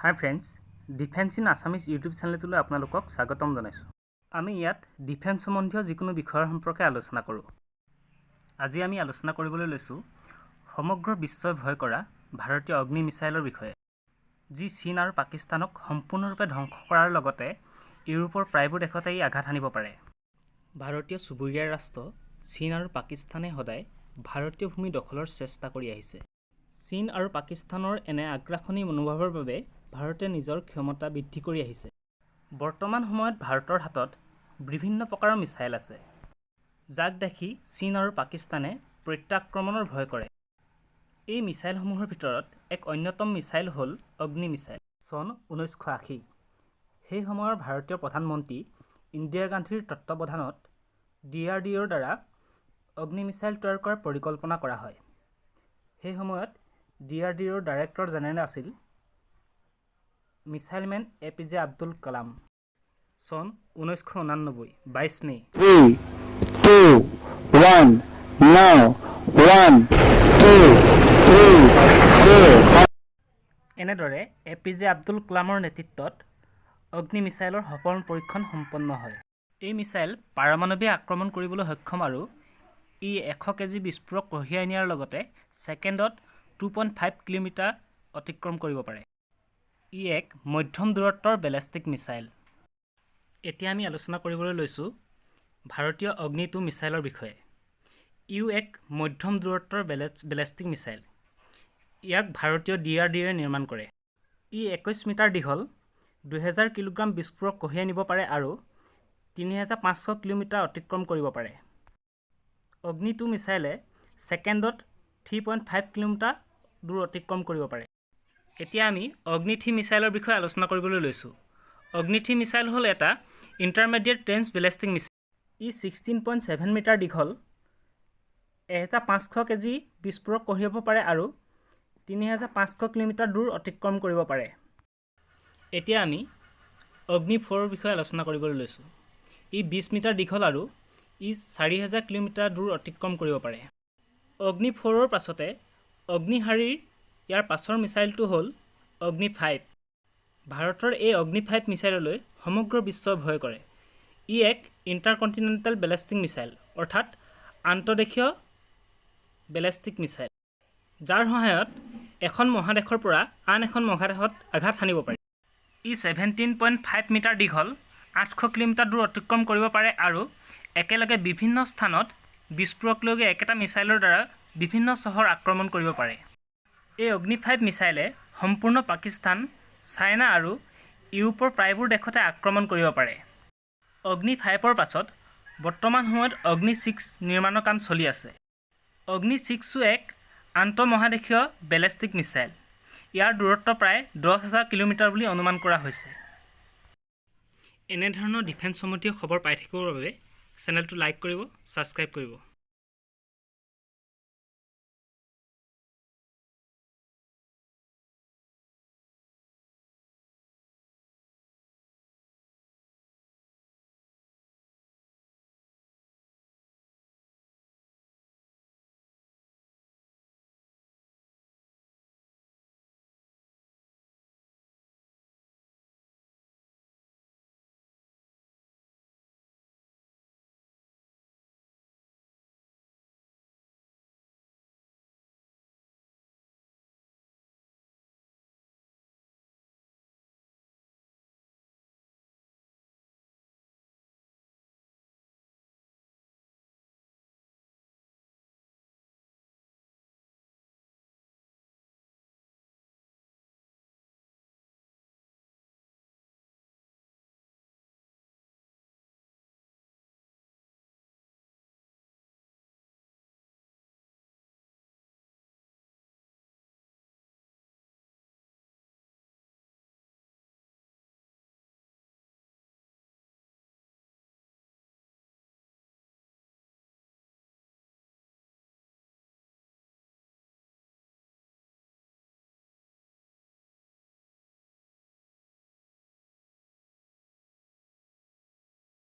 Hi friends, Defence in Assamese YouTube channel to আপোনালোকক স্বাগতম জনাইছো। আমি ইয়াত ডিফেন্স সম্বন্ধীয় যিকোনো বিষয়ৰ সম্পৰ্কে আলোচনা কৰোঁ। আজি আমি আলোচনা কৰিবলৈ লৈছো সমগ্ৰ বিশ্বই ভয় কৰা ভাৰতীয় অগ্নি মিসাইলৰ বিষয়ে, যি চীন আৰু পাকিস্তানক সম্পূৰ্ণৰূপে ধ্বংস কৰাৰ লগতে ইউৰোপৰ প্ৰায়বোৰ দেশতে ই আঘাত আনিব পাৰে। ভাৰতীয় চুবুৰীয়া ৰাষ্ট্ৰ চীন আৰু পাকিস্তানে সদায় ভাৰতীয় ভূমি দখলৰ চেষ্টা কৰি আহিছে। চীন আৰু পাকিস্তানৰ এনে আগ্ৰাসনী মনোভাৱৰ বাবে ভাৰতে নিজৰ ক্ষমতা বৃদ্ধি কৰি আহিছে। বৰ্তমান সময়ত ভাৰতৰ হাতত বিভিন্ন প্ৰকাৰৰ মিসাইল আছে, যাক দেখি চীন আৰু পাকিস্তানে প্ৰত্যাক্ৰমণৰ ভয় কৰে। এই মিসাইলসমূহৰ ভিতৰত এক অন্যতম মিসাইল হ'ল অগ্নি মিসাইল। চন 1980 সেই সময়ৰ ভাৰতীয় প্ৰধানমন্ত্ৰী ইন্দিৰা গান্ধীৰ তত্ত্বাৱধানত DRDOৰ দ্বাৰা অগ্নি মিসাইল তৈয়াৰ কৰাৰ পৰিকল্পনা কৰা হয়। সেই সময়ত DRDOৰ ডাইৰেক্টৰ জেনেৰেল আছিল মিসাইলমেন APJ আব্দুল কালাম। চন 1989 22 মে 3, 2, 1, now 1, 2, 3, 4. এনেদৰে APJ আব্দুল কালামৰ নেতৃত্বত অগ্নি মিসাইলৰ সফল পৰীক্ষণ সম্পন্ন হয়। এই মিসাইল পাৰমাণৱিক আক্ৰমণ কৰিবলৈ সক্ষম আৰু ই 100 কেজি বিস্ফোৰক কঢ়িয়াই নিয়াৰ লগতে ছেকেণ্ডত 2.5 কিলোমিটাৰ অতিক্ৰম কৰিব পাৰে। ই এক মধ্যম দূৰত্বৰ বেলিষ্টিক মিসাইল। এতিয়া আমি আলোচনা কৰিবলৈ লৈছো ভাৰতীয় অগ্নি 2 মিসাইলৰ বিষয়ে। ইউ এক মধ্যম দূৰত্বৰ বেলিষ্টিক মিসাইল। ইয়াক ভাৰতীয় DRDOয়ে নিৰ্মাণ কৰে। ই 21 মিটাৰ দীঘল, 2000 কিলোগ্ৰাম বিস্ফোৰক কঢ়িয়াই নিব পাৰে আৰু 3500 কিলোমিটাৰ অতিক্ৰম কৰিব পাৰে। অগ্নি 2 মিসাইলে ছেকেণ্ডত 3.5 কিলোমিটাৰ দূৰ অতিক্ৰম কৰিব পাৰে। এতিয়া আমি অগ্নি 3 মিসাইলৰ বিষয়ে আলোচনা কৰিবলৈ লৈছো। অগ্নি 3 মিসাইল হ'ল এটা ইণ্টাৰমিডিয়েট ৰেঞ্জ বেলিষ্টিক মিসাইল। ই 16.7 মিটাৰ দীঘল, 1500 কেজি বিস্ফোৰক কঢ়িয়াব পাৰে আৰু 3500 কিলোমিটাৰ দূৰ অতিক্ৰম কৰিব পাৰে। এতিয়া আমি অগ্নি 4ৰ বিষয়ে আলোচনা কৰিবলৈ লৈছো। ই 20 মিটাৰ দীঘল আৰু ই 4000 কিলোমিটাৰ দূৰ অতিক্ৰম কৰিব পাৰে। অগ্নি 4ৰ পাছতে অগ্নি শাৰীৰ ইয়াৰ পাছৰ মিসাইলটো হ'ল অগ্নি 5। ভাৰতৰ এই অগ্নি 5 মিসাইললৈ সমগ্ৰ বিশ্বই ভয় কৰে। ই এক ইণ্টাৰকণ্টিনেণ্টেল বেলিষ্টিক মিসাইল, অৰ্থাৎ আন্তঃদেশীয় বেলিষ্টিক মিসাইল, যাৰ সহায়ত এখন মহাদেশৰ পৰা আন এখন মহাদেশত আঘাত হানিব পাৰে। ই 17.5 মিটাৰ দীঘল, 800 কিলোমিটাৰ দূৰ অতিক্ৰম কৰিব পাৰে আৰু একেলগে বিভিন্ন স্থানত বিস্ফোৰক লৈ একেটা মিসাইলৰ দ্বাৰা বিভিন্ন চহৰ আক্ৰমণ কৰিব পাৰে। এই অগ্নি 5 মিসাইলে সম্পূৰ্ণ পাকিস্তান, চাইনা আৰু ইউৰোপৰ প্ৰায়বোৰ দেশতে আক্ৰমণ কৰিব পাৰে। অগ্নি 5ৰ পাছত বৰ্তমান সময়ত অগ্নি 6 নিৰ্মাণৰ কাম চলি আছে। অগ্নি 6ও এক আন্তঃমহাদেশীয় বেলিষ্টিক মিসাইল। ইয়াৰ দূৰত্ব প্ৰায় 10,000 কিলোমিটাৰ বুলি অনুমান কৰা হৈছে। এনেধৰণৰ ডিফেন্স সম্বন্ধীয় খবৰ পাই থাকিবৰ বাবে চেনেলটো লাইক কৰিব, ছাবস্ক্ৰাইব কৰিব।